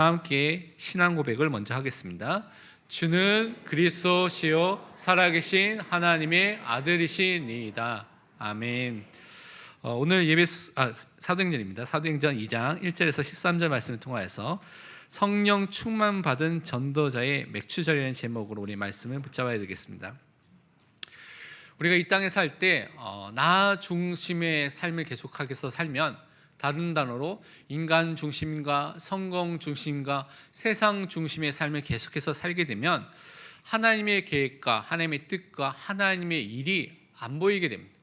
함께 신앙 고백을 먼저 하겠습니다. 주는 그리스도시요 살아계신 하나님의 아들이시니이다. 아멘. 오늘 사도행전입니다. 사도행전 2장 1절에서 13절 말씀을 통하여서 성령 충만 받은 전도자의 맥추절이라는 제목으로 우리 말씀을 붙잡아야 되겠습니다. 우리가 이 땅에 살 때 나 중심의 삶을 계속하게서 살면, 다른 단어로 인간 중심과 성공 중심과 세상 중심의 삶을 계속해서 살게 되면 하나님의 계획과 하나님의 뜻과 하나님의 일이 안 보이게 됩니다.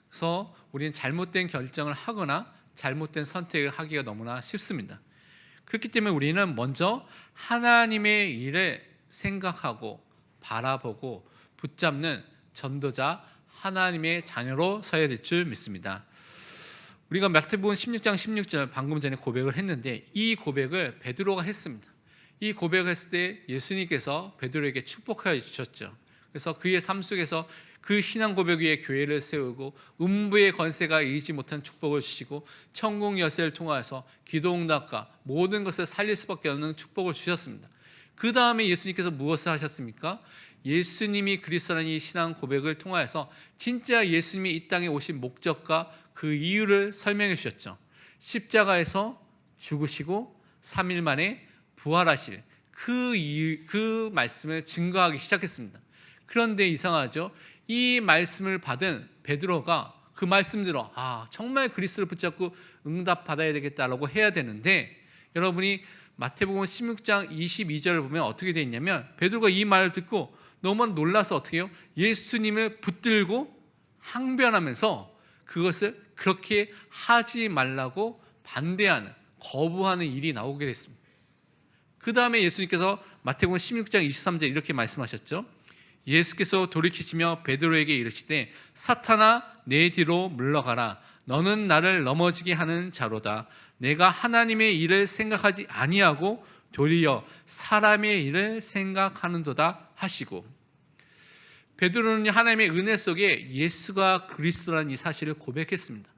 그래서 우리는 잘못된 결정을 하거나 잘못된 선택을 하기가 너무나 쉽습니다. 그렇기 때문에 우리는 먼저 하나님의 일을 생각하고 바라보고 붙잡는 전도자, 하나님의 자녀로 서야 될 줄 믿습니다. 우리가 마태복음 16장 16절 방금 전에 고백을 했는데, 이 고백을 베드로가 했습니다. 이 고백을 했을 때 예수님께서 베드로에게 축복하여 주셨죠. 그래서 그의 삶 속에서 그 신앙 고백 위에 교회를 세우고 음부의 권세가 이기지 못한 축복을 주시고 천국 열쇠를 통하여서 기도응답과 모든 것을 살릴 수밖에 없는 축복을 주셨습니다. 그 다음에 예수님께서 무엇을 하셨습니까? 예수님이 그리스도라는 이 신앙 고백을 통하여서 진짜 예수님이 이 땅에 오신 목적과 그 이유를 설명해 주셨죠. 십자가에서 죽으시고 3일 만에 부활하실 그 말씀을 증거하기 시작했습니다. 그런데 이상하죠. 이 말씀을 받은 베드로가 그 말씀대로 정말 그리스도를 붙잡고 응답받아야 되겠다라고 해야 되는데, 여러분이 마태복음 16장 22절을 보면 어떻게 되어 있냐면, 베드로가 이 말을 듣고 너무 놀라서 어떻게 해요? 예수님을 붙들고 항변하면서 그것을 그렇게 하지 말라고 반대하는, 거부하는 일이 나오게 됐습니다. 그 다음에 예수님께서 마태복음 16장 23절 이렇게 말씀하셨죠. 예수께서 돌이키시며 베드로에게 이르시되 사탄아 내 뒤로 물러가라. 너는 나를 넘어지게 하는 자로다. 내가 하나님의 일을 생각하지 아니하고 도리어 사람의 일을 생각하는도다 하시고, 베드로는 하나님의 은혜 속에 예수가 그리스도라는 이 사실을 고백했습니다.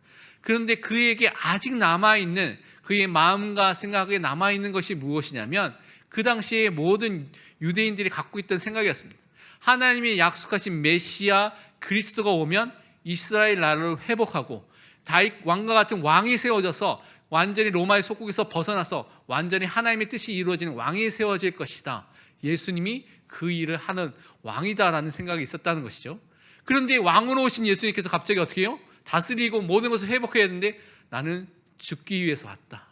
그런데 그에게 아직 남아있는, 그의 마음과 생각에 남아있는 것이 무엇이냐면, 그 당시에 모든 유대인들이 갖고 있던 생각이었습니다. 하나님이 약속하신 메시아 그리스도가 오면 이스라엘 나라를 회복하고 다윗 왕과 같은 왕이 세워져서 완전히 로마의 속국에서 벗어나서 완전히 하나님의 뜻이 이루어지는 왕이 세워질 것이다. 예수님이 그 일을 하는 왕이다라는 생각이 있었다는 것이죠. 그런데 왕으로 오신 예수님께서 갑자기 어떻게 해요? 다스리고 모든 것을 회복해야 되는데, 나는 죽기 위해서 왔다.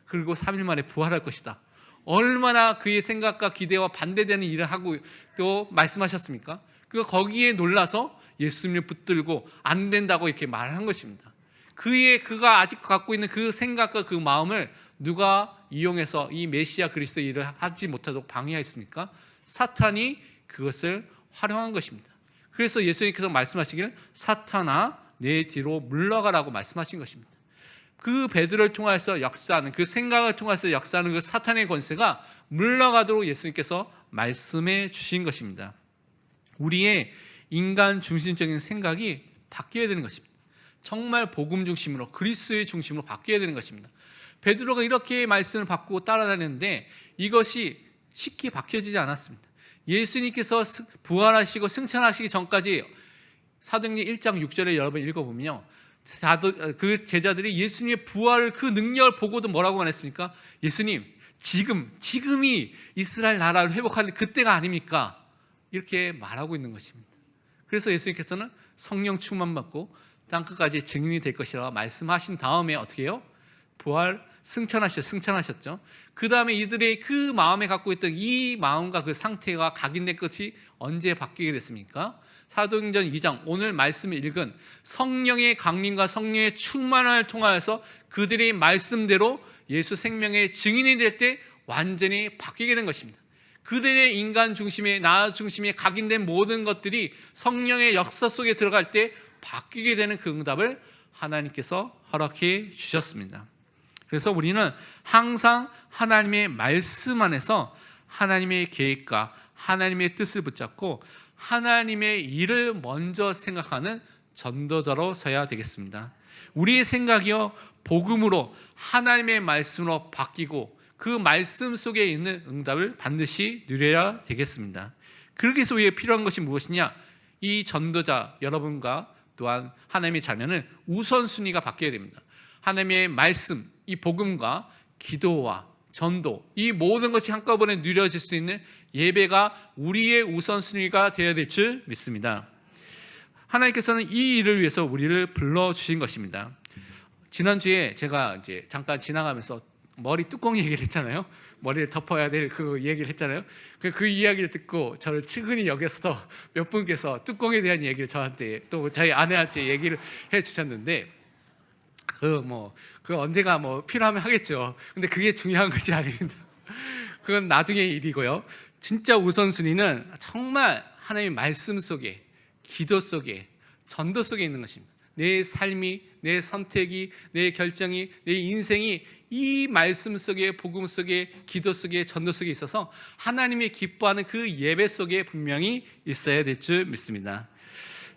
그리고 3일 만에 부활할 것이다. 얼마나 그의 생각과 기대와 반대되는 일을 하고 또 말씀하셨습니까? 거기에 놀라서 예수님을 붙들고 안 된다고 이렇게 말한 것입니다. 그가 아직 갖고 있는 그 생각과 그 마음을 누가 이용해서 이 메시아 그리스도 일을 하지 못하도록 방해했습니까? 사탄이 그것을 활용한 것입니다. 그래서 예수님께서 말씀하시기를 사탄아 내 뒤로 물러가라고 말씀하신 것입니다. 그 베드로를 통해서 역사하는, 그 생각을 통해서 역사하는 그 사탄의 권세가 물러가도록 예수님께서 말씀해 주신 것입니다. 우리의 인간 중심적인 생각이 바뀌어야 되는 것입니다. 정말 복음 중심으로, 그리스도의 중심으로 바뀌어야 되는 것입니다. 베드로가 이렇게 말씀을 받고 따라다녔는데 이것이 쉽게 바뀌어지지 않았습니다. 예수님께서 부활하시고 승천하시기 전까지 사도행전 1장 6절에 여러분 읽어보면요, 그 제자들이 예수님의 부활을, 그 능력을 보고도 뭐라고 말했습니까? 예수님, 지금이 이스라엘 나라를 회복할 그때가 아닙니까? 이렇게 말하고 있는 것입니다. 그래서 예수님께서는 성령 충만 받고 땅끝까지 증인이 될 것이라고 말씀하신 다음에 어떻게 해요? 승천하셨죠. 그 다음에 이들의 그 마음에 갖고 있던 이 마음과 그 상태가 각인된 것이 언제 바뀌게 됐습니까? 사도행전 2장 오늘 말씀을 읽은 성령의 강림과 성령의 충만을 통하여서 그들의 말씀대로 예수 생명의 증인이 될 때 완전히 바뀌게 된 것입니다. 그들의 인간 중심에, 나 중심에 각인된 모든 것들이 성령의 역사 속에 들어갈 때 바뀌게 되는 그 응답을 하나님께서 허락해 주셨습니다. 그래서 우리는 항상 하나님의 말씀 안에서 하나님의 계획과 하나님의 뜻을 붙잡고 하나님의 일을 먼저 생각하는 전도자로 서야 되겠습니다. 우리의 생각이요 복음으로 하나님의 말씀으로 바뀌고 그 말씀 속에 있는 응답을 반드시 누려야 되겠습니다. 그러기 위해서 필요한 것이 무엇이냐? 이 전도자 여러분과 또한 하나님의 자녀는 우선순위가 바뀌어야 됩니다. 하나님의 말씀, 이 복음과 기도와 전도, 이 모든 것이 한꺼번에 누려질 수 있는 예배가 우리의 우선순위가 되어야 될 줄 믿습니다. 하나님께서는 이 일을 위해서 우리를 불러주신 것입니다. 지난주에 제가 이제 잠깐 지나가면서 머리 뚜껑 얘기를 했잖아요. 머리를 덮어야 될 그 얘기를 했잖아요. 그 이야기를 듣고 저를 측은히 여겨서 몇 분께서 뚜껑에 대한 얘기를 저한테 또 저희 아내한테 얘기를 해주셨는데 그 언제가 필요하면 하겠죠. 근데 그게 중요한 것이 아닙니다. 그건 나중의 일이고요. 진짜 우선순위는 정말 하나님의 말씀 속에, 기도 속에, 전도 속에 있는 것입니다. 내 삶이, 내 선택이, 내 결정이, 내 인생이 이 말씀 속에, 복음 속에, 기도 속에, 전도 속에 있어서 하나님이 기뻐하는 그 예배 속에 분명히 있어야 될 줄 믿습니다.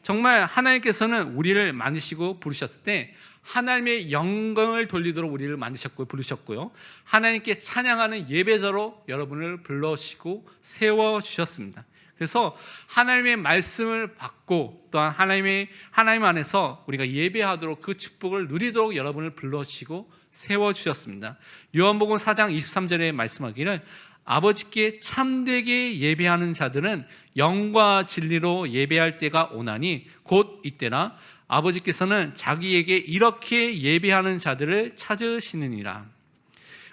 정말 하나님께서는 우리를 만드시고 부르셨을 때 하나님의 영광을 돌리도록 우리를 만드셨고 부르셨고요, 하나님께 찬양하는 예배자로 여러분을 불러주시고 세워주셨습니다. 그래서 하나님의 말씀을 받고 또한 하나님 안에서 우리가 예배하도록 그 축복을 누리도록 여러분을 불러주시고 세워주셨습니다. 요한복음 4장 23절에 말씀하기를 아버지께 참되게 예배하는 자들은 영과 진리로 예배할 때가 오나니 곧 이때라 아버지께서는 자기에게 이렇게 예배하는 자들을 찾으시느니라.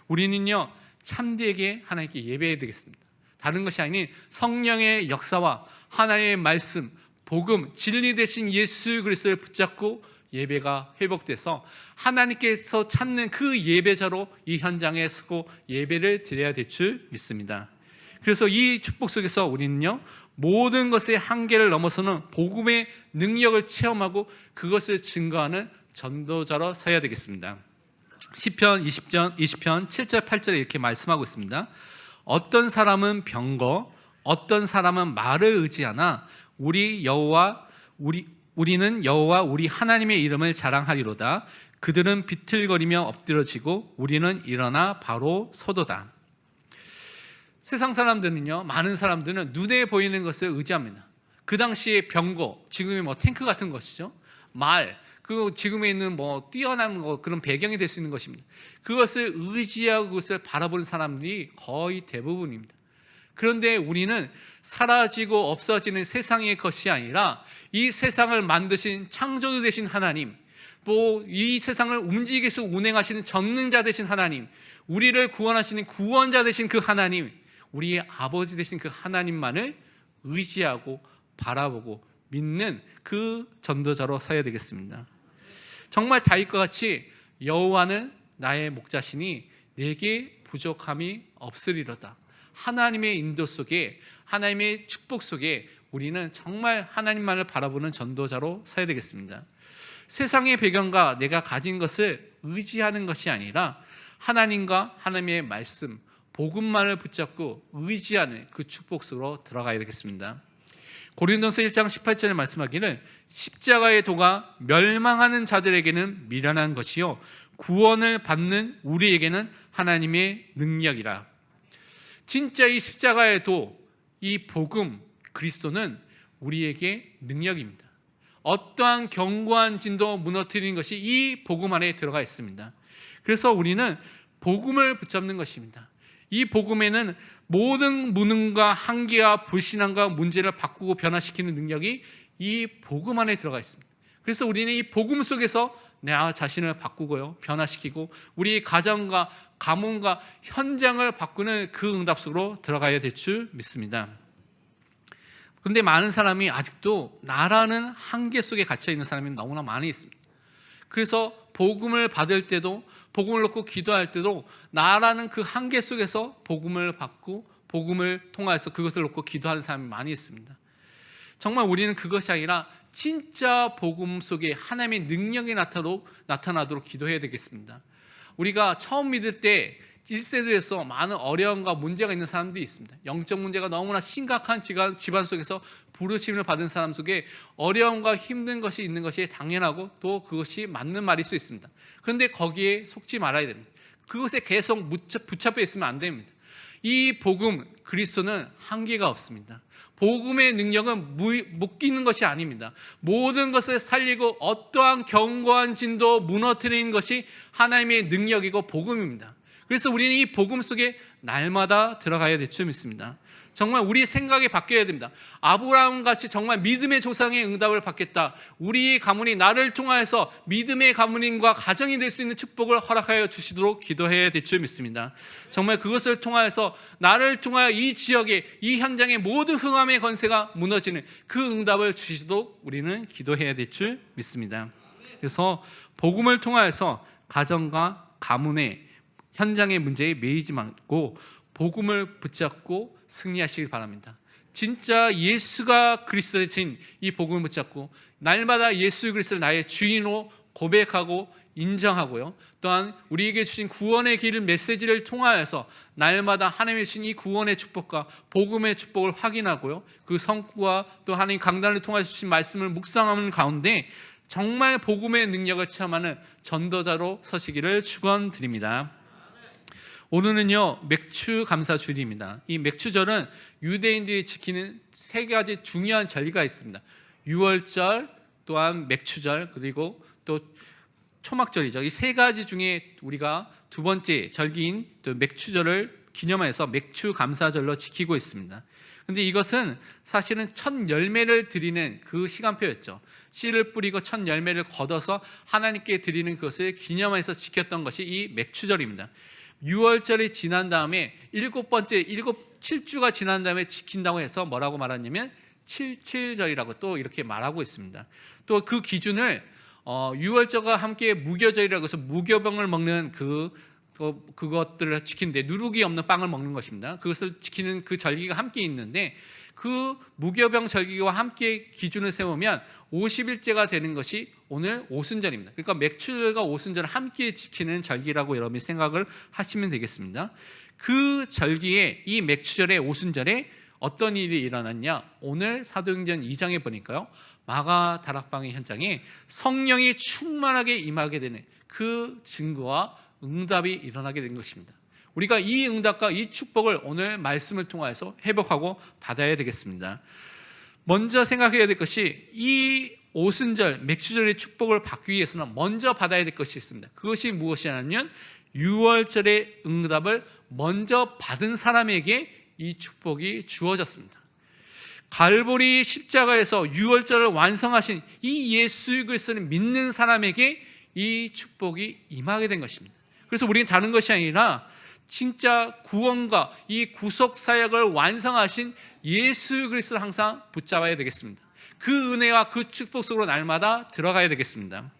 우리는요 참되게 하나님께 예배해야 되겠습니다. 다른 것이 아닌 성령의 역사와 하나님의 말씀, 복음, 진리 되신 예수 그리스도를 붙잡고 예배가 회복돼서 하나님께서 찾는 그 예배자로 이 현장에 서고 예배를 드려야 될 줄 믿습니다. 그래서 이 축복 속에서 우리는요 모든 것의 한계를 넘어서는 복음의 능력을 체험하고 그것을 증거하는 전도자로 서야 되겠습니다. 시편 20편 7절 8절에 이렇게 말씀하고 있습니다. 어떤 사람은 병거, 어떤 사람은 말을 의지하나 우리는 여호와 우리 하나님의 이름을 자랑하리로다. 그들은 비틀거리며 엎드러지고 우리는 일어나 바로 서도다. 세상 사람들은요, 많은 사람들은 눈에 보이는 것을 의지합니다. 그 당시에 병거, 지금의 탱크 같은 것이죠. 말, 그 지금에 있는 뛰어난 그런 배경이 될 수 있는 것입니다. 그것을 의지하고 그것을 바라보는 사람들이 거의 대부분입니다. 그런데 우리는 사라지고 없어지는 세상의 것이 아니라 이 세상을 만드신 창조주 되신 하나님, 또 이 세상을 움직이시고 운행하시는 전능자 되신 하나님, 우리를 구원하시는 구원자 되신 그 하나님, 우리의 아버지 되신 그 하나님만을 의지하고 바라보고 믿는 그 전도자로 서야 되겠습니다. 정말 다윗과 같이 여호와는 나의 목자시니 내게 부족함이 없으리로다. 하나님의 인도 속에, 하나님의 축복 속에 우리는 정말 하나님만을 바라보는 전도자로 서야 되겠습니다. 세상의 배경과 내가 가진 것을 의지하는 것이 아니라 하나님과 하나님의 말씀, 복음만을 붙잡고 의지하는 그 축복 속으로 들어가야 되겠습니다. 고린도서 1장 18절에 말씀하기를 십자가의 도가 멸망하는 자들에게는 미련한 것이요 구원을 받는 우리에게는 하나님의 능력이라. 진짜 이 십자가의 도, 이 복음, 그리스도는 우리에게 능력입니다. 어떠한 견고한 진도 무너뜨리는 것이 이 복음 안에 들어가 있습니다. 그래서 우리는 복음을 붙잡는 것입니다. 이 복음에는 모든 무능과 한계와 불신앙과 문제를 바꾸고 변화시키는 능력이 이 복음 안에 들어가 있습니다. 그래서 우리는 이 복음 속에서 내 자신을 바꾸고요, 변화시키고 우리 가정과 가문과 현장을 바꾸는 그 응답 속으로 들어가야 될 줄 믿습니다. 그런데 많은 사람이 아직도 나라는 한계 속에 갇혀 있는 사람이 너무나 많이 있습니다. 그래서 복음을 받을 때도, 복음을 놓고 기도할 때도 나라는 그 한계 속에서 복음을 받고 복음을 통하여서 그것을 놓고 기도하는 사람이 많이 있습니다. 정말 우리는 그것이 아니라 진짜 복음 속에 하나님의 능력이 나타나도록 기도해야 되겠습니다. 우리가 처음 믿을 때 1세대에서 많은 어려움과 문제가 있는 사람들이 있습니다. 영적 문제가 너무나 심각한 집안 속에서 부르심을 받은 사람 속에 어려움과 힘든 것이 있는 것이 당연하고 또 그것이 맞는 말일 수 있습니다. 그런데 거기에 속지 말아야 됩니다. 그것에 계속 붙잡혀 있으면 안 됩니다. 이 복음, 그리스도는 한계가 없습니다. 복음의 능력은 묶이는 것이 아닙니다. 모든 것을 살리고 어떠한 견고한 진도 무너뜨리는 것이 하나님의 능력이고 복음입니다. 그래서 우리는 이 복음 속에 날마다 들어가야 될 줄 믿습니다. 정말 우리 생각이 바뀌어야 됩니다. 아브라함 같이 정말 믿음의 조상의 응답을 받겠다. 우리 가문이 나를 통하여서 믿음의 가문인과 가정이 될 수 있는 축복을 허락하여 주시도록 기도해야 될 줄 믿습니다. 정말 그것을 통하여서 나를 통하여 이 지역에, 이 현장의 모든 흥함의 권세가 무너지는 그 응답을 주시도록 우리는 기도해야 될 줄 믿습니다. 그래서 복음을 통하여서 가정과 가문의 현장의 문제에 매이지 말고 복음을 붙잡고 승리하시길 바랍니다. 진짜 예수가 그리스도의 진 이 복음을 붙잡고 날마다 예수 그리스도를 나의 주인으로 고백하고 인정하고요. 또한 우리에게 주신 구원의 길 메시지를 통하여서 날마다 하나님의 주신 이 구원의 축복과 복음의 축복을 확인하고요. 그 성과 또 하나님 강단을 통해 주신 말씀을 묵상하는 가운데 정말 복음의 능력을 체험하는 전도자로 서시기를 축원드립니다. 오늘은요 맥추 감사 주일입니다. 이 맥추절은 유대인들이 지키는 세 가지 중요한 절기가 있습니다. 유월절, 또한 맥추절, 그리고 또 초막절이죠. 이 세 가지 중에 우리가 두 번째 절기인 또 맥추절을 기념해서 맥추 감사절로 지키고 있습니다. 그런데 이것은 사실은 첫 열매를 드리는 그 시간표였죠. 씨를 뿌리고 첫 열매를 걷어서 하나님께 드리는 것을 기념해서 지켰던 것이 이 맥추절입니다. 6월절이 지난 다음에 7주가 지난 다음에 지킨다고 해서 뭐라고 말하냐면 77절이라고 또 이렇게 말하고 있습니다. 또 그 기준을 6월절과 함께 무교절이라고 해서 무교병을 먹는 그것들을 지키는데 누룩이 없는 빵을 먹는 것입니다. 그것을 지키는 그 절기가 함께 있는데 그 무교병 절기와 함께 기준을 세우면 50일째가 되는 것이 오늘 오순절입니다. 그러니까 맥추절과 오순절을 함께 지키는 절기라고 여러분이 생각을 하시면 되겠습니다. 그 절기에 이 맥추절의 오순절에 어떤 일이 일어났냐? 오늘 사도행전 2장에 보니까요. 마가 다락방의 현장에 성령이 충만하게 임하게 되는 그 증거와 응답이 일어나게 된 것입니다. 우리가 이 응답과 이 축복을 오늘 말씀을 통해서 회복하고 받아야 되겠습니다. 먼저 생각해야 될 것이 이 오순절, 맥추절의 축복을 받기 위해서는 먼저 받아야 될 것이 있습니다. 그것이 무엇이냐면 6월절의 응답을 먼저 받은 사람에게 이 축복이 주어졌습니다. 갈보리 십자가에서 6월절을 완성하신 이 예수 그리스도를 믿는 사람에게 이 축복이 임하게 된 것입니다. 그래서 우리는 다른 것이 아니라 진짜 구원과 이 구속 사역을 완성하신 예수 그리스도를 항상 붙잡아야 되겠습니다. 그 은혜와 그 축복 속으로 날마다 들어가야 되겠습니다.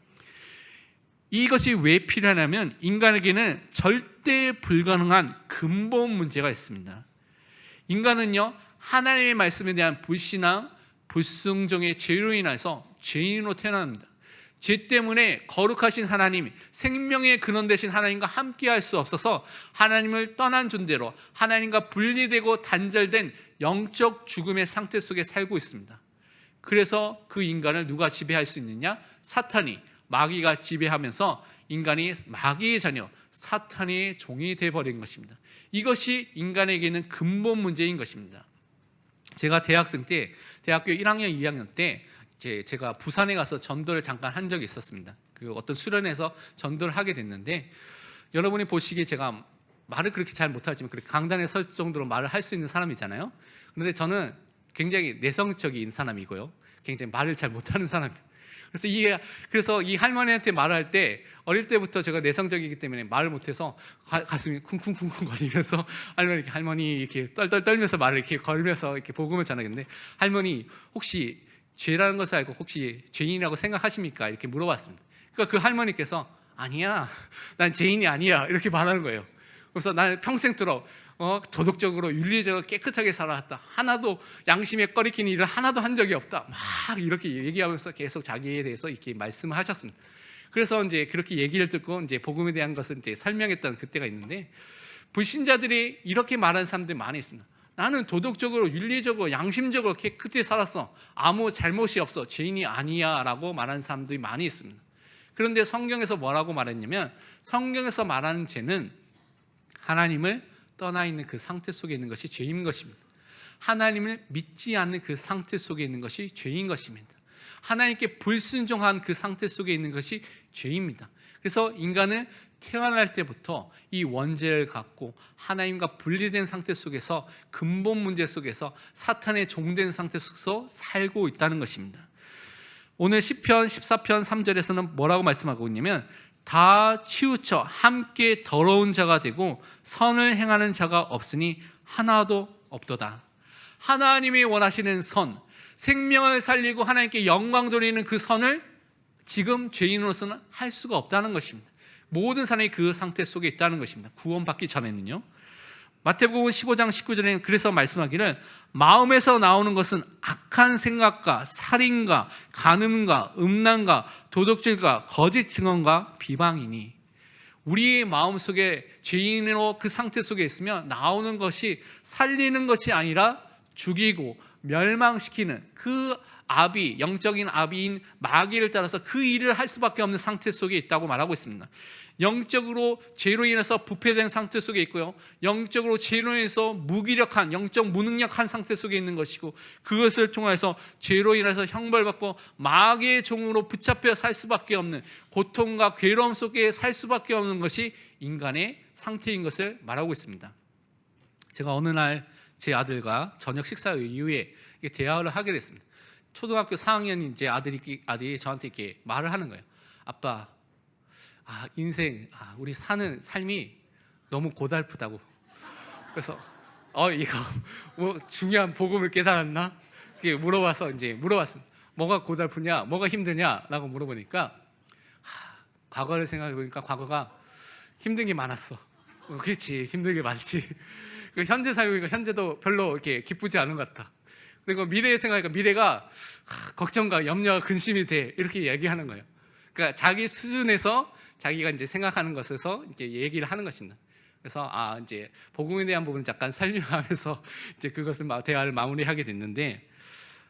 이것이 왜 필요하냐면 인간에게는 절대 불가능한 근본 문제가 있습니다. 인간은요 하나님의 말씀에 대한 불신앙, 불순종의 죄로 인해서 죄인으로 태어납니다. 죄 때문에 거룩하신 하나님, 생명의 근원 되신 하나님과 함께할 수 없어서 하나님을 떠난 존재로 하나님과 분리되고 단절된 영적 죽음의 상태 속에 살고 있습니다. 그래서 그 인간을 누가 지배할 수 있느냐? 사탄이, 마귀가 지배하면서 인간이 마귀의 자녀, 사탄의 종이 되어버린 것입니다. 이것이 인간에게는 근본 문제인 것입니다. 제가 대학생 때, 대학교 1학년, 2학년 때 제가 부산에 가서 전도를 잠깐 한 적이 있었습니다. 그 어떤 수련회에서 전도를 하게 됐는데 여러분이 보시기에 제가 말을 그렇게 잘 못하지만 그렇게 강단에 설 정도로 말을 할 수 있는 사람이잖아요. 그런데 저는 굉장히 내성적인 사람이고요. 굉장히 말을 잘 못하는 사람입니다. 그래서 이 할머니한테 말할 때 어릴 때부터 제가 내성적이기 때문에 말을 못해서 가슴이 쿵쿵쿵쿵 거리면서 할머니 이렇게 떨떨 떨면서 말을 이렇게 걸면서 이렇게 복음을 전하겠는데 할머니 혹시 죄라는 것을 알고 혹시 죄인이라고 생각하십니까? 이렇게 물어봤습니다. 그러니까 그 할머니께서 아니야, 난 죄인이 아니야 이렇게 말하는 거예요. 그래서 나는 평생토록 도덕적으로 윤리적으로 깨끗하게 살아왔다. 하나도 양심에 꺼리키는 일을 하나도 한 적이 없다. 막 이렇게 얘기하면서 계속 자기에 대해서 이렇게 말씀을 하셨습니다. 그래서 이제 그렇게 얘기를 듣고 이제 복음에 대한 것을 이제 설명했던 그때가 있는데 불신자들이 이렇게 말하는 사람들이 많이 있습니다. 나는 도덕적으로, 윤리적으로, 양심적으로 깨끗이 살았어. 아무 잘못이 없어. 죄인이 아니야 라고 말하는 사람들이 많이 있습니다. 그런데 성경에서 뭐라고 말했냐면 성경에서 말하는 죄는 하나님을 떠나 있는 그 상태 속에 있는 것이 죄인 것입니다. 하나님을 믿지 않는 그 상태 속에 있는 것이 죄인 것입니다. 하나님께 불순종한 그 상태 속에 있는 것이 죄입니다. 그래서 인간은 태어날 때부터 이 원죄를 갖고 하나님과 분리된 상태 속에서 근본 문제 속에서 사탄의 종된 상태 속에서 살고 있다는 것입니다. 오늘 시편 14편 3절에서는 뭐라고 말씀하고 있냐면 다 치우쳐 함께 더러운 자가 되고 선을 행하는 자가 없으니 하나도 없도다. 하나님이 원하시는 선, 생명을 살리고 하나님께 영광 돌리는 그 선을 지금 죄인으로서는 할 수가 없다는 것입니다. 모든 사람이 그 상태 속에 있다는 것입니다. 구원받기 전에는요. 마태복음 15장 19절에는 그래서 말씀하기를 마음에서 나오는 것은 악한 생각과 살인과 간음과 음란과 도둑질과 거짓 증언과 비방이니, 우리의 마음속에 죄인으로 그 상태 속에 있으면 나오는 것이 살리는 것이 아니라 죽이고 멸망시키는 그 아비, 영적인 아비인 마귀를 따라서 그 일을 할 수밖에 없는 상태 속에 있다고 말하고 있습니다. 영적으로 죄로 인해서 부패된 상태 속에 있고요, 영적으로 죄로 인해서 무기력한, 영적 무능력한 상태 속에 있는 것이고, 그것을 통해서 죄로 인해서 형벌받고 마귀의 종으로 붙잡혀 살 수밖에 없는, 고통과 괴로움 속에 살 수밖에 없는 것이 인간의 상태인 것을 말하고 있습니다. 제가 어느 날 제 아들과 저녁 식사 이후에 대화를 하게 됐습니다. 초등학교 4학년인 제 아들이 저한테 이렇게 말을 하는 거예요. 아빠, 인생, 우리 사는 삶이 너무 고달프다고. 그래서 이거 뭐 중요한 복음을 깨달았나? 이렇게 물어봤어요. 뭐가 고달프냐, 뭐가 힘드냐라고 물어보니까 과거를 생각해 보니까 과거가 힘든 게 많았어. 그렇지, 힘든 게 많지. 현재 살고 있으니까 현재도 별로 이렇게 기쁘지 않은 것 같아. 그리고 미래에 생각하니까 미래가 걱정과 염려와 근심이 돼, 이렇게 얘기하는 거예요. 그러니까 자기 수준에서 자기가 이제 생각하는 것에서 이제 얘기를 하는 것입니다. 그래서 이제 복음에 대한 부분을 잠깐 설명하면서 이제 그것을 대화를 마무리하게 됐는데,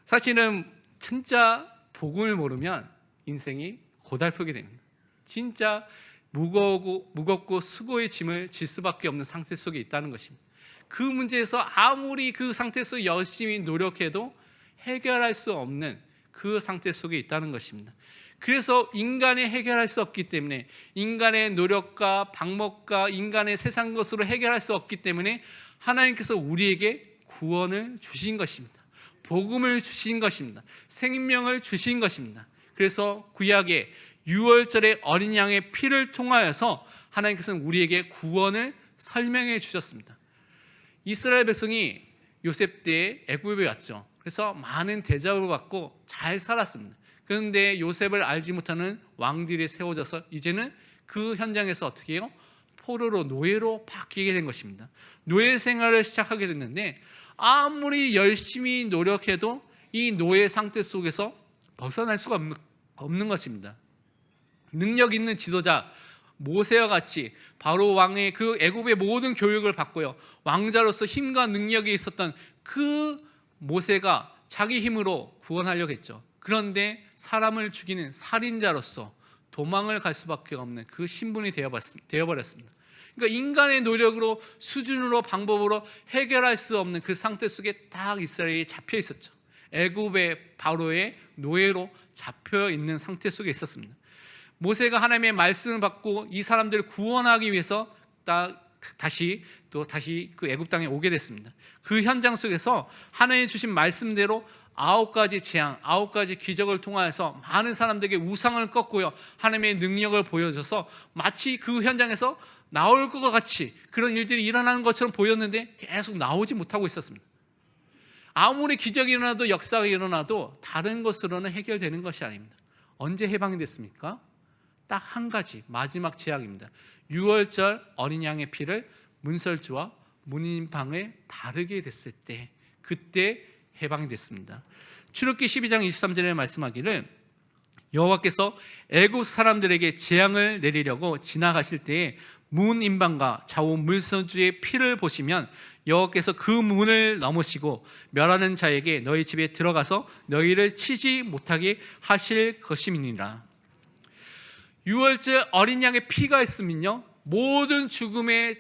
사실은 진짜 복음을 모르면 인생이 고달프게 됩니다. 진짜 무겁고 수고의 짐을 질 수밖에 없는 상태 속에 있다는 것입니다. 그 문제에서 아무리 그 상태에서 열심히 노력해도 해결할 수 없는 그 상태 속에 있다는 것입니다. 그래서 인간이 해결할 수 없기 때문에, 인간의 노력과 방법과 인간의 세상 것으로 해결할 수 없기 때문에 하나님께서 우리에게 구원을 주신 것입니다. 복음을 주신 것입니다. 생명을 주신 것입니다. 그래서 구약의 유월절의 어린 양의 피를 통하여서 하나님께서는 우리에게 구원을 설명해 주셨습니다. 이스라엘 백성이 요셉 때에 애굽에 왔죠. 그래서 많은 대접을 받고 잘 살았습니다. 그런데 요셉을 알지 못하는 왕들이 세워져서 이제는 그 현장에서 어떻게 해요? 포로로, 노예로 바뀌게 된 것입니다. 노예 생활을 시작하게 됐는데 아무리 열심히 노력해도 이 노예 상태 속에서 벗어날 수가 없는 것입니다. 능력 있는 지도자 모세와 같이 바로 왕의 그 애굽의 모든 교육을 받고요, 왕자로서 힘과 능력이 있었던 그 모세가 자기 힘으로 구원하려고 했죠. 그런데 사람을 죽이는 살인자로서 도망을 갈 수밖에 없는 그 신분이 되어버렸습니다. 그러니까 인간의 노력으로, 수준으로, 방법으로 해결할 수 없는 그 상태 속에 딱 이스라엘이 잡혀 있었죠. 애굽의 바로의 노예로 잡혀 있는 상태 속에 있었습니다. 모세가 하나님의 말씀을 받고 이 사람들을 구원하기 위해서 다시 그 애굽 땅에 오게 됐습니다. 그 현장 속에서 하나님 주신 말씀대로 9가지 재앙, 9가지 기적을 통하여서 많은 사람들에게 우상을 꺾고요, 하나님의 능력을 보여줘서 마치 그 현장에서 나올 것과 같이 그런 일들이 일어나는 것처럼 보였는데 계속 나오지 못하고 있었습니다. 아무리 기적이 일어나도, 역사가 일어나도 다른 것으로는 해결되는 것이 아닙니다. 언제 해방이 됐습니까? 딱 한 가지, 마지막 재앙입니다. 유월절 어린 양의 피를 문설주와 문인방에 바르게 됐을 때, 그때 해방이 됐습니다. 출애굽기 12장 23절에 말씀하기를 여호와께서 애굽 사람들에게 재앙을 내리려고 지나가실 때에 문인방과 좌우 물선주의 피를 보시면 여호와께서 그 문을 넘으시고 멸하는 자에게 너희 집에 들어가서 너희를 치지 못하게 하실 것임이니라. 유월절 어린 양의 피가 있으면요, 모든 죽음의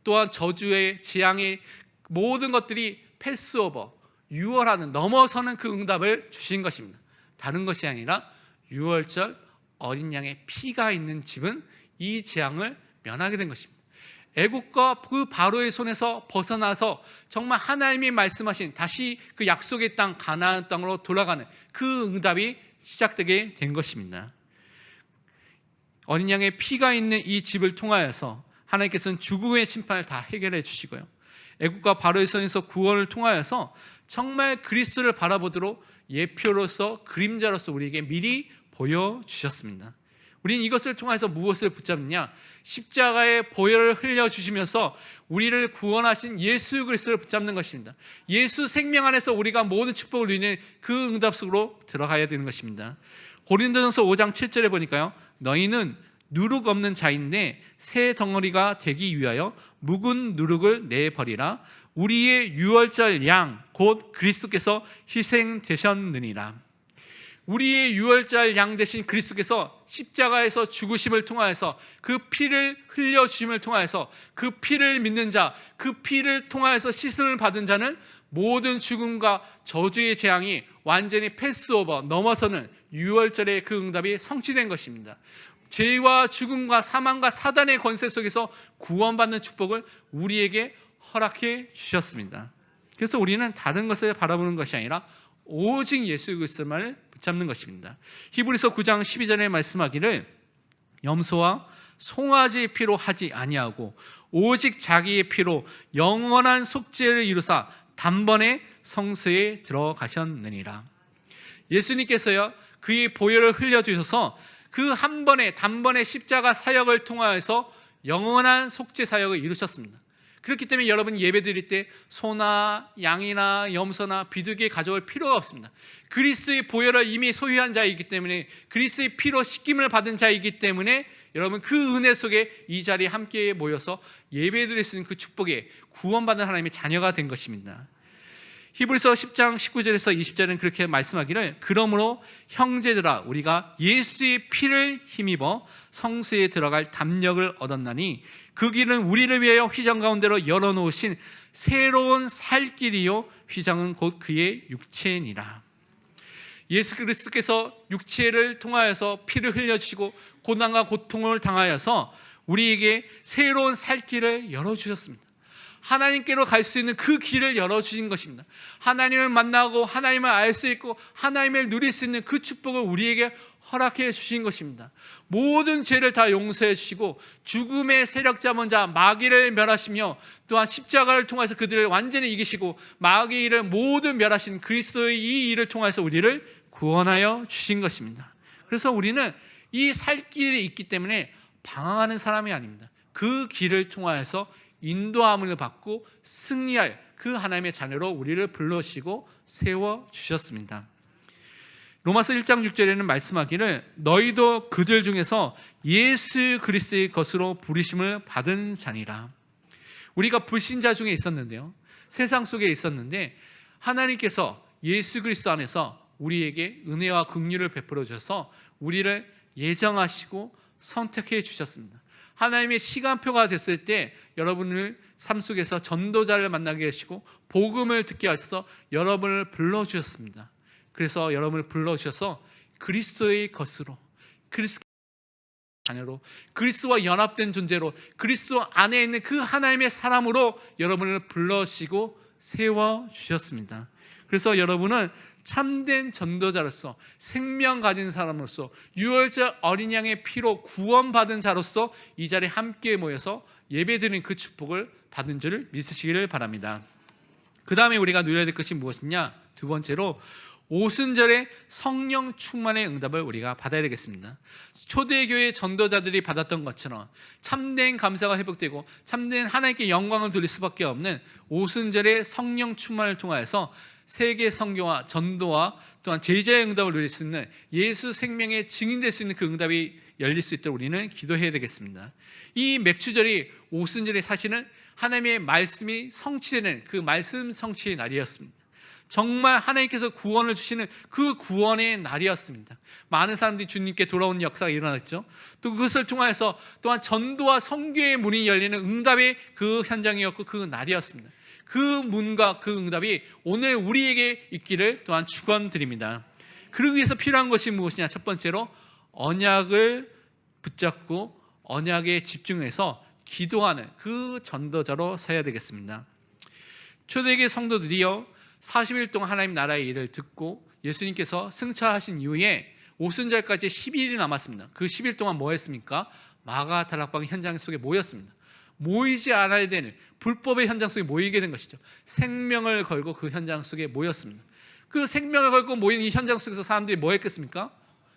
또한 저주의 재앙의 모든 것들이 패스오버, 유월하는, 넘어서는 그 응답을 주신 것입니다. 다른 것이 아니라 유월절 어린 양의 피가 있는 집은 이 재앙을 면하게 된 것입니다. 애국과 그 바로의 손에서 벗어나서 정말 하나님이 말씀하신 다시 그 약속의 땅 가나안 땅으로 돌아가는 그 응답이 시작되게 된 것입니다. 어린 양의 피가 있는 이 집을 통하여서 하나님께서는 죽음의 심판을 다 해결해 주시고요, 애국과 바로의 손에서 구원을 통하여서 정말 그리스도를 바라보도록 예표로서 그림자로서 우리에게 미리 보여주셨습니다. 우리는 이것을 통해서 무엇을 붙잡느냐? 십자가의 보혈을 흘려주시면서 우리를 구원하신 예수 그리스도를 붙잡는 것입니다. 예수 생명 안에서 우리가 모든 축복을 누리는 그 응답 속으로 들어가야 되는 것입니다. 고린도전서 5장 7절에 보니까요, 너희는 누룩 없는 자인데 새 덩어리가 되기 위하여 묵은 누룩을 내버리라. 우리의 유월절 양 곧 그리스도께서 희생되셨느니라. 우리의 유월절 양 되신 그리스도께서 십자가에서 죽으심을 통하여서 그 피를 흘려주심을 통하여서 그 피를 믿는 자, 그 피를 통하여서 씻음을 받은 자는 모든 죽음과 저주의 재앙이 완전히 패스오버, 넘어서는 유월절의 그 응답이 성취된 것입니다. 죄와 죽음과 사망과 사단의 권세 속에서 구원받는 축복을 우리에게 허락해 주셨습니다. 그래서 우리는 다른 것을 바라보는 것이 아니라 오직 예수 그리스도만을 붙잡는 것입니다. 히브리서 9장 12절에 말씀하기를 염소와 송아지의 피로 하지 아니하고 오직 자기의 피로 영원한 속죄를 이루사 단번에 성소에 들어가셨느니라. 예수님께서요, 그의 보혈을 흘려주셔서 그 한 번에 단번에 십자가 사역을 통하여서 영원한 속죄 사역을 이루셨습니다. 그렇기 때문에 여러분 예배 드릴 때 소나 양이나 염소나 비둘기 가져올 필요가 없습니다. 그리스도의 보혈을 이미 소유한 자이기 때문에, 그리스도의 피로 씻김을 받은 자이기 때문에 여러분 그 은혜 속에 이 자리에 함께 모여서 예배 드릴 수 있는 그 축복에 구원받은 하나님의 자녀가 된 것입니다. 히브리서 10장 19절에서 20절은 그렇게 말씀하기를 그러므로 형제들아 우리가 예수의 피를 힘입어 성소에 들어갈 담력을 얻었나니 그 길은 우리를 위하여 휘장 가운데로 열어놓으신 새로운 살 길이요 휘장은 곧 그의 육체니라. 예수 그리스도께서 육체를 통하여서 피를 흘려주시고 고난과 고통을 당하여서 우리에게 새로운 살 길을 열어주셨습니다. 하나님께로 갈 수 있는 그 길을 열어주신 것입니다. 하나님을 만나고 하나님을 알 수 있고 하나님을 누릴 수 있는 그 축복을 우리에게 허락해 주신 것입니다. 모든 죄를 다 용서해 주시고 죽음의 세력 잡은 자 마귀를 멸하시며 또한 십자가를 통해서 그들을 완전히 이기시고 마귀의 일을 모두 멸하신 그리스도의 이 일을 통해서 우리를 구원하여 주신 것입니다. 그래서 우리는 이 살 길이 있기 때문에 방황하는 사람이 아닙니다. 그 길을 통하여서 인도함을 받고 승리할 그 하나님의 자녀로 우리를 불러주시고 세워주셨습니다. 로마서 1장 6절에는 말씀하기를 너희도 그들 중에서 예수 그리스도의 것으로 부르심을 받은 자니라. 우리가 불신자 중에 있었는데요, 세상 속에 있었는데 하나님께서 예수 그리스도 안에서 우리에게 은혜와 긍휼을 베풀어 주셔서 우리를 예정하시고 선택해 주셨습니다. 하나님의 시간표가 됐을 때 여러분을 삶 속에서 전도자를 만나게 하시고 복음을 듣게 하셔서 여러분을 불러주셨습니다. 그래서 여러분을 불러주셔서 그리스도의 것으로, 그리스도의 자녀로, 그리스도와 연합된 존재로, 그리스도 안에 있는 그 하나님의 사람으로 여러분을 불러주시고 세워주셨습니다. 그래서 여러분은 참된 전도자로서, 생명 가진 사람으로서, 유월절 어린 양의 피로 구원받은 자로서 이 자리에 함께 모여서 예배드리는 그 축복을 받은 줄을 믿으시기를 바랍니다. 그 다음에 우리가 누려야 될 것이 무엇이냐? 두 번째로 오순절의 성령 충만의 응답을 우리가 받아야 되겠습니다. 초대교회 전도자들이 받았던 것처럼 참된 감사가 회복되고 참된 하나님께 영광을 돌릴 수밖에 없는 오순절의 성령 충만을 통하여서 세계 선교와 전도와 또한 제자의 응답을 누릴 수 있는 예수 생명의 증인될 수 있는 그 응답이 열릴 수 있도록 우리는 기도해야 되겠습니다. 이 맥주절이 오순절이 사실은 하나님의 말씀이 성취되는 그 말씀 성취의 날이었습니다. 정말 하나님께서 구원을 주시는 그 구원의 날이었습니다. 많은 사람들이 주님께 돌아오는 역사가 일어났죠. 또 그것을 통해서 또한 전도와 선교의 문이 열리는 응답의 그 현장이었고 그 날이었습니다. 그 문과 그 응답이 오늘 우리에게 있기를 또한 축원드립니다. 그러기 위해서 필요한 것이 무엇이냐? 첫 번째로 언약을 붙잡고 언약에 집중해서 기도하는 그 전도자로 서야 되겠습니다. 초대교회 성도들이요 40일 동안 하나님 나라의 일을 듣고 예수님께서 승천하신 이후에 오순절까지 10일이 남았습니다. 그 10일 동안 뭐 했습니까? 마가다락방 현장 속에 모였습니다. 모이지 않아야 되는 불법의 현장 속에 모이게 된 것이죠. 생명을 걸고 그 현장 속에 모였습니다. 그 생명을 걸고 모인 이 현장 속에서 사람들이 뭐 했겠습니까?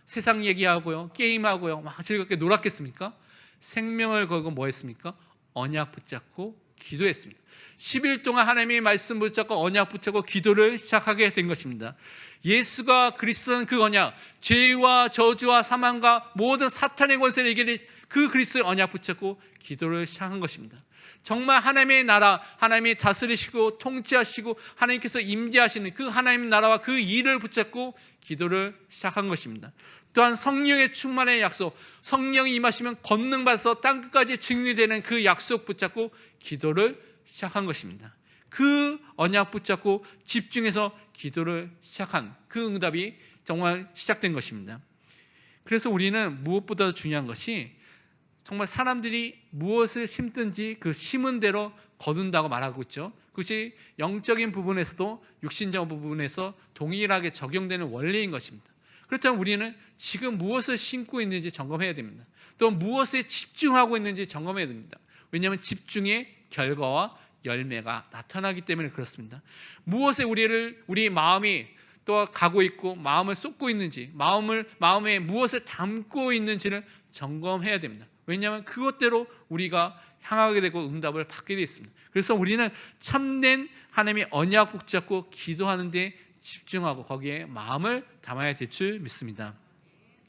세상 얘기하고요, 게임하고요, 막 즐겁게 놀았겠습니까? 생명을 걸고 뭐 했습니까? 언약 붙잡고 기도했습니다. 10일 동안 하나님의 말씀 붙잡고 언약 붙잡고 기도를 시작하게 된 것입니다. 예수가 그리스도는 그 언약, 죄와 저주와 사망과 모든 사탄의 권세를 이기는 그 그리스도의 언약 붙잡고 기도를 시작한 것입니다. 정말 하나님의 나라, 하나님이 다스리시고 통치하시고 하나님께서 임재하시는 그 하나님의 나라와 그 일을 붙잡고 기도를 시작한 것입니다. 또한 성령의 충만의 약속, 성령이 임하시면 권능 받아서 땅끝까지 증인이 되는 그 약속 붙잡고 기도를 시작한 것입니다. 그 언약 붙잡고 집중해서 기도를 시작한 그 응답이 정말 시작된 것입니다. 그래서 우리는 무엇보다 중요한 것이 정말 사람들이 무엇을 심든지 그 심은 대로 거둔다고 말하고 있죠. 그것이 영적인 부분에서도 육신적 부분에서 동일하게 적용되는 원리인 것입니다. 그렇다면 우리는 지금 무엇을 심고 있는지 점검해야 됩니다. 또 무엇에 집중하고 있는지 점검해야 됩니다. 왜냐하면 집중의 결과와 열매가 나타나기 때문에 그렇습니다. 무엇에 우리 마음이 또 가고 있고 마음을 쏟고 있는지, 마음에 무엇을 담고 있는지를 점검해야 됩니다. 왜냐하면 그것대로 우리가 향하게 되고 응답을 받게 되어 있습니다. 그래서 우리는 참된 하나님의 언약 붙잡고 기도하는 데 집중하고 거기에 마음을 담아야 될 줄 믿습니다.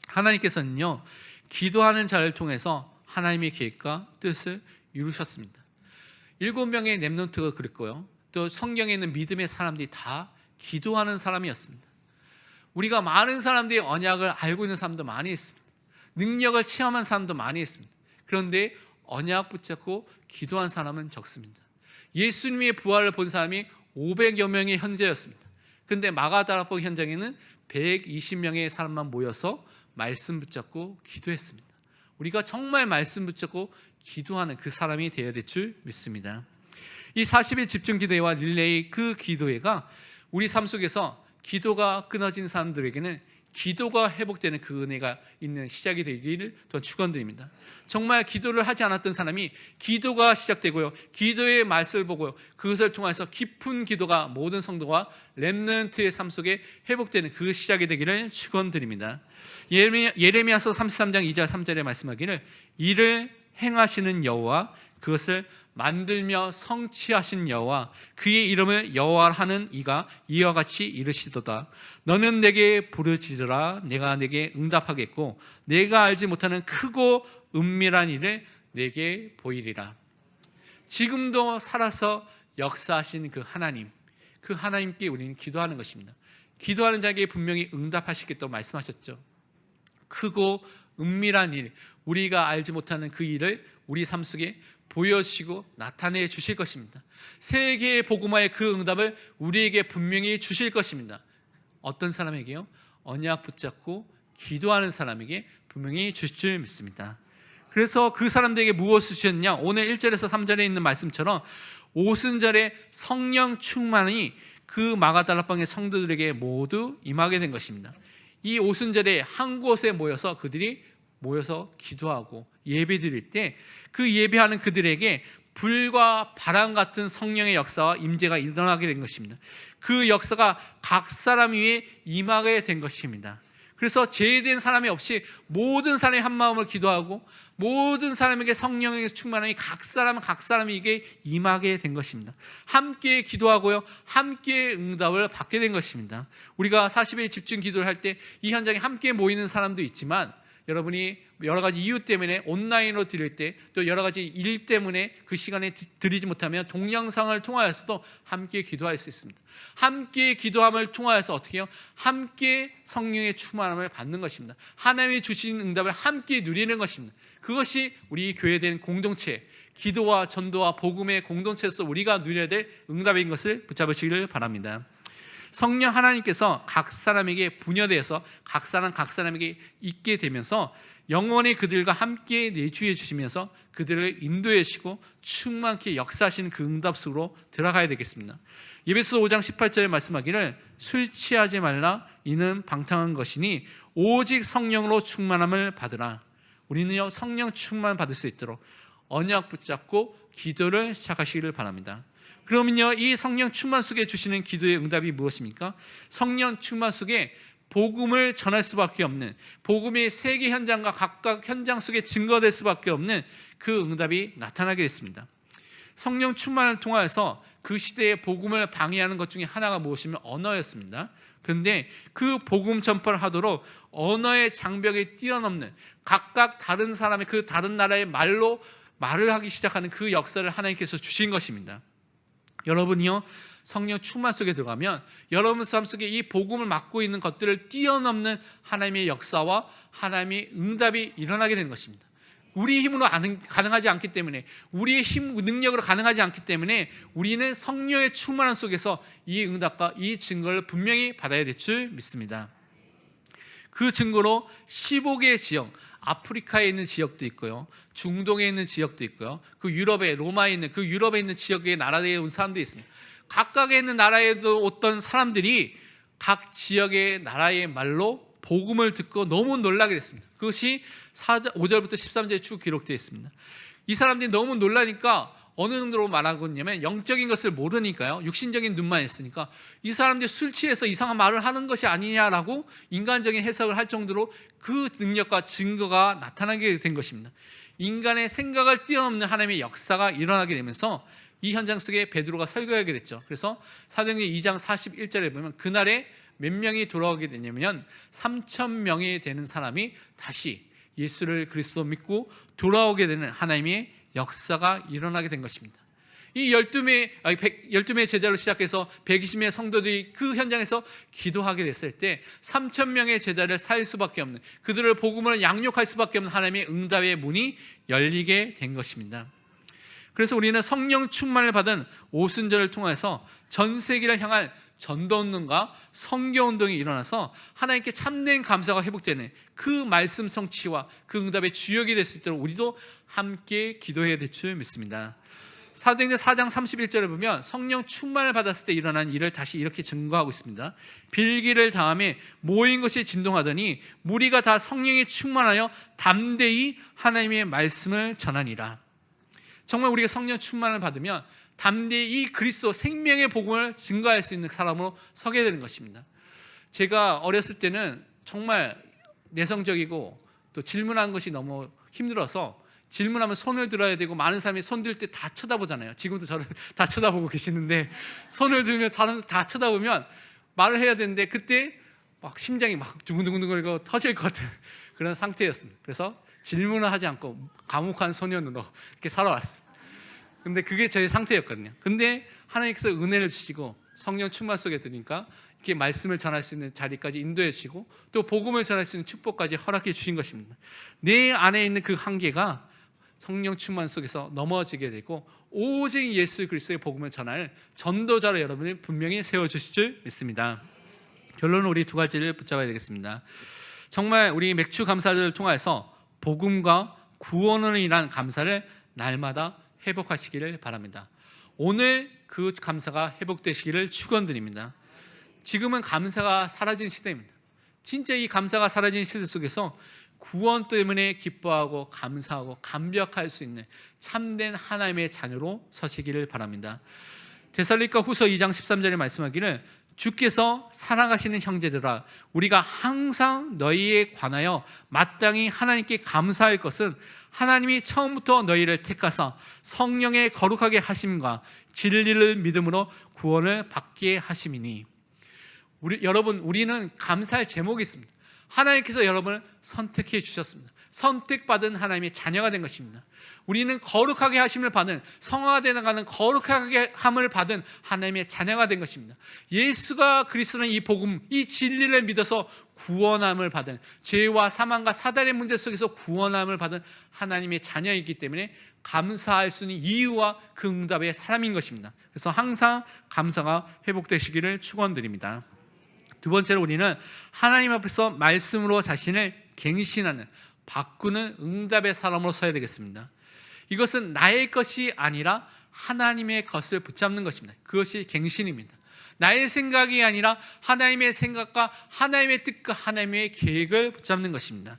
하나님께서는요 기도하는 자를 통해서 하나님의 계획과 뜻을 이루셨습니다. 7명의 렘넌트가 그랬고요, 또 성경에 있는 믿음의 사람들이 다 기도하는 사람이었습니다. 우리가 많은 사람들이 언약을 알고 있는 사람도 많이 있습니다. 능력을 체험한 사람도 많이 있습니다. 그런데 언약 붙잡고 기도한 사람은 적습니다. 예수님의 부활을 본 사람이 500여 명의 현재였습니다. 그런데 마가다락방 현장에는 120명의 사람만 모여서 말씀 붙잡고 기도했습니다. 우리가 정말 말씀 붙잡고 기도하는 그 사람이 되어야 될 줄 믿습니다. 이 40일 집중 기도회와 릴레이 그 기도회가 우리 삶 속에서 기도가 끊어진 사람들에게는 기도가 회복되는 그 은혜가 있는 시작이 되기를 또한 축원드립니다. 정말 기도를 하지 않았던 사람이 기도가 시작되고요, 기도의 말씀을 보고요, 그것을 통해서 깊은 기도가 모든 성도와 렘넌트의 삶 속에 회복되는 그 시작이 되기를 축원드립니다. 예레미야서 33장 2절 3절에 말씀하기를 이를 행하시는 여호와 그것을 만들며 성취하신 여호와 그의 이름을 여호와 하는 이가 이와 같이 이르시도다. 너는 내게 부르짖으라 내가 내게 응답하겠고 내가 알지 못하는 크고 은밀한 일을 내게 보이리라. 지금도 살아서 역사하신 그 하나님, 그 하나님께 우리는 기도하는 것입니다. 기도하는 자에게 분명히 응답하시겠다고 말씀하셨죠. 크고 은밀한 일, 우리가 알지 못하는 그 일을 우리 삶 속에 보여주시고 나타내 주실 것입니다. 세계의 복음화의 그 응답을 우리에게 분명히 주실 것입니다. 어떤 사람에게요? 언약 붙잡고 기도하는 사람에게 분명히 주실 줄 믿습니다. 그래서 그 사람들에게 무엇을 주셨냐? 오늘 1절에서 3절에 있는 말씀처럼 오순절에 성령 충만이 그 마가다락방의 성도들에게 모두 임하게 된 것입니다. 이 오순절에 한 곳에 모여서 그들이 모여서 기도하고 예배 드릴 때 그 예배하는 그들에게 불과 바람 같은 성령의 역사와 임재가 일어나게 된 것입니다. 그 역사가 각 사람 위에 임하게 된 것입니다. 그래서 제외된 사람이 없이 모든 사람이 한 마음으로 기도하고 모든 사람에게 성령의 충만함이 각 사람에게 임하게 된 것입니다. 함께 기도하고요, 함께 응답을 받게 된 것입니다. 우리가 40일 집중 기도를 할 때 이 현장에 함께 모이는 사람도 있지만 여러분이 여러 가지 이유 때문에 온라인으로 드릴 때, 또 여러 가지 일 때문에 그 시간에 드리지 못하면 동영상을 통하여서도 함께 기도할 수 있습니다. 함께 기도함을 통하여서 어떻게 해요? 함께 성령의 충만함을 받는 것입니다. 하나님이 주신 응답을 함께 누리는 것입니다. 그것이 우리 교회된 공동체, 기도와 전도와 복음의 공동체로서 우리가 누려야 될 응답인 것을 붙잡으시기를 바랍니다. 성령 하나님께서 각 사람에게 분여되어서 각 사람에게 있게 되면서 영원히 그들과 함께 내주해 주시면서 그들을 인도해 주시고 충만케 역사하시는 그 응답 속으로 들어가야 되겠습니다. 에베소서 5장 18절에 말씀하기를 술 취하지 말라 이는 방탕한 것이니 오직 성령으로 충만함을 받으라. 우리는요 성령 충만 받을 수 있도록 언약 붙잡고 기도를 시작하시기를 바랍니다. 그러면요 이 성령 충만 속에 주시는 기도의 응답이 무엇입니까? 성령 충만 속에 복음을 전할 수밖에 없는, 복음의 세계 현장과 각각 현장 속에 증거될 수밖에 없는 그 응답이 나타나게 됐습니다. 성령 충만을 통하여서 그 시대의 복음을 방해하는 것 중에 하나가 무엇이면 언어였습니다. 그런데 그 복음 전파를 하도록 언어의 장벽을 뛰어넘는, 각각 다른 사람의 그 다른 나라의 말로 말을 하기 시작하는 그 역사를 하나님께서 주신 것입니다. 여러분이요 성령 충만 속에 들어가면 여러분 삶 속에 이 복음을 맡고 있는 것들을 뛰어넘는 하나님의 역사와 하나님의 응답이 일어나게 되는 것입니다. 우리의 힘으로 가능하지 않기 때문에, 우리의 힘 능력으로 가능하지 않기 때문에 우리는 성령의 충만함 속에서 이 응답과 이 증거를 분명히 받아야 될 줄 믿습니다. 그 증거로 15개의 지역, 아프리카에 있는 지역도 있고요, 중동에 있는 지역도 있고요, 그 유럽에, 로마에 있는 그 유럽에 있는 지역의 나라에 온 사람도 있습니다. 각각에 있는 나라에도 어떤 사람들이 각 지역의 나라의 말로 복음을 듣고 너무 놀라게 됐습니다. 그것이 5절부터 13절에 쭉 기록되어 있습니다. 이 사람들이 너무 놀라니까 어느 정도로 말하고 있냐면, 영적인 것을 모르니까요, 육신적인 눈만 있으니까 이 사람들이 술 취해서 이상한 말을 하는 것이 아니냐라고 인간적인 해석을 할 정도로 그 능력과 증거가 나타나게 된 것입니다. 인간의 생각을 뛰어넘는 하나님의 역사가 일어나게 되면서 이 현장 속에 베드로가 설교하게 됐죠. 그래서 사도행전 2장 41절에 보면 그날에 몇 명이 돌아오게 되냐면 3,000명이 되는 사람이 다시 예수를 그리스도 믿고 돌아오게 되는 하나님의 역사가 일어나게 된 것입니다. 이 12명의 제자로 시작해서 120명의 성도들이 그 현장에서 기도하게 됐을 때 3,000명의 제자를 살릴 수밖에 없는, 그들을 복음으로 양육할 수밖에 없는 하나님의 응답의 문이 열리게 된 것입니다. 그래서 우리는 성령 충만을 받은 오순절을 통해서 전 세계를 향한 전도운동과 성교운동이 일어나서 하나님께 참된 감사가 회복되는 그 말씀 성취와 그 응답의 주역이 될 수 있도록 우리도 함께 기도해야 될 줄 믿습니다. 사도행전 4장 31절을 보면 성령 충만을 받았을 때 일어난 일을 다시 이렇게 증거하고 있습니다. 빌기를 다음에 모인 것이 진동하더니 무리가 다 성령에 충만하여 담대히 하나님의 말씀을 전하니라. 정말 우리가 성령 충만을 받으면 담대히 이 그리스도 생명의 복음을 증거할 수 있는 사람으로 서게 되는 것입니다. 제가 어렸을 때는 정말 내성적이고 또 질문하는 것이 너무 힘들어서 질문하면 손을 들어야 되고, 많은 사람이 손 들 때 다 쳐다보잖아요. 지금도 저를 다 쳐다보고 계시는데, 손을 들면 다 쳐다보면 말을 해야 되는데 그때 막 심장이 막 두근두근거리고 터질 것 같은 그런 상태였습니다. 그래서 질문을 하지 않고 감옥한 소년으로 이렇게 살아왔습니다. 근데 그게 저의 상태였거든요. 근데 하나님께서 은혜를 주시고 성령 충만 속에 드니까 이렇게 말씀을 전할 수 있는 자리까지 인도해 주시고 또 복음을 전할 수 있는 축복까지 허락해 주신 것입니다. 내 안에 있는 그 한계가 성령 충만 속에서 넘어지게 되고 오직 예수 그리스도의 복음을 전할 전도자로 여러분을 분명히 세워주실 줄 믿습니다. 결론은 우리 두 가지를 붙잡아야 되겠습니다. 정말 우리 맥주 감사절을 통해서 복음과 구원을 인한 감사를 날마다 회복하시기를 바랍니다. 오늘 그 감사가 회복되시기를 축원드립니다. 지금은 감사가 사라진 시대입니다. 진짜 이 감사가 사라진 시대 속에서 구원 때문에 기뻐하고 감사하고 감격할 수 있는 참된 하나님의 자녀로 서시기를 바랍니다. 데살로니가 후서 2장 13절에 말씀하기를 주께서 사랑하시는 형제들아 우리가 항상 너희에 관하여 마땅히 하나님께 감사할 것은 하나님이 처음부터 너희를 택하사 성령의 거룩하게 하심과 진리를 믿음으로 구원을 받게 하심이니. 여러분, 우리는 감사할 제목이 있습니다. 하나님께서 여러분을 선택해 주셨습니다. 선택받은 하나님의 자녀가 된 것입니다. 우리는 거룩하게 하심을 받은, 성화되어 나가는 거룩하게 함을 받은 하나님의 자녀가 된 것입니다. 예수가 그리스도는 이 복음, 이 진리를 믿어서 구원함을 받은, 죄와 사망과 사단의 문제 속에서 구원함을 받은 하나님의 자녀이기 때문에 감사할 수 있는 이유와 그 응답의 사람인 것입니다. 그래서 항상 감사가 회복되시기를 축원드립니다. 두 번째로 우리는 하나님 앞에서 말씀으로 자신을 갱신하는, 바꾸는 응답의 사람으로 서야 되겠습니다. 이것은 나의 것이 아니라 하나님의 것을 붙잡는 것입니다. 그것이 갱신입니다. 나의 생각이 아니라 하나님의 생각과 하나님의 뜻과 하나님의 계획을 붙잡는 것입니다.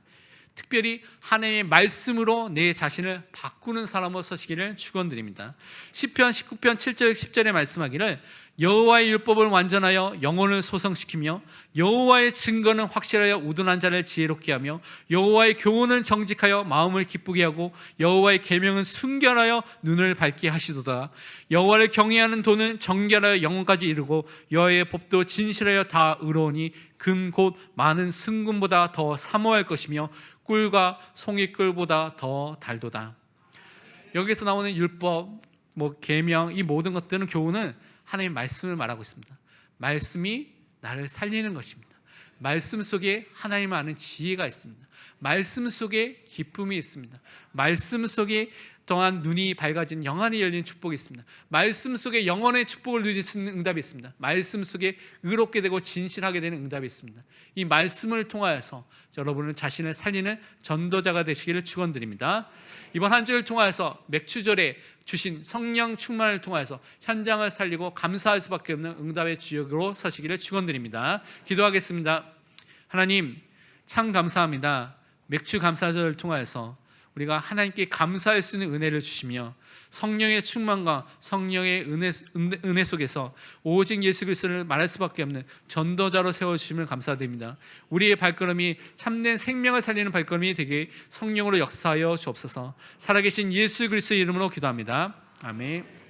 특별히 하나님의 말씀으로 내 자신을 바꾸는 사람으로 서시기를 축원드립니다. 시편 19편 7절 10절에 말씀하기를 여호와의 율법을 완전하여 영혼을 소성시키며 여호와의 증거는 확실하여 우둔한 자를 지혜롭게 하며 여호와의 교훈은 정직하여 마음을 기쁘게 하고 여호와의 계명은 순결하여 눈을 밝게 하시도다. 여호와를 경외하는 도는 정결하여 영혼까지 이르고 여호와의 법도 진실하여 다 의로우니 금 곧 많은 승금보다 더 사모할 것이며 꿀과 송이꿀보다 더 달도다. 여기서 나오는 율법, 계명, 이 모든 것들은 교훈은 하나님의 말씀을 말하고 있습니다. 말씀이 나를 살리는 것입니다. 말씀 속에 하나님을 아는 지혜가 있습니다. 말씀 속에 기쁨이 있습니다. 말씀 속에 또한 눈이 밝아진, 영안이 열린 축복이 있습니다. 말씀 속에 영원의 축복을 누릴 수 있는 응답이 있습니다. 말씀 속에 의롭게 되고 진실하게 되는 응답이 있습니다. 이 말씀을 통하여서 여러분은 자신을 살리는 전도자가 되시기를 축원드립니다. 이번 한 주를 통하여서 맥추절에 주신 성령 충만을 통하여서 현장을 살리고 감사할 수밖에 없는 응답의 주역으로 서시기를 축원드립니다. 기도하겠습니다. 하나님, 참 감사합니다. 맥추 감사절을 통하여서 우리가 하나님께 감사할 수 있는 은혜를 주시며 성령의 충만과 성령의 은혜 속에서 오직 예수 그리스도를 말할 수밖에 없는 전도자로 세워주심을 감사드립니다. 우리의 발걸음이 참된 생명을 살리는 발걸음이 되게 성령으로 역사하여 주옵소서. 살아계신 예수 그리스도의 이름으로 기도합니다. 아멘.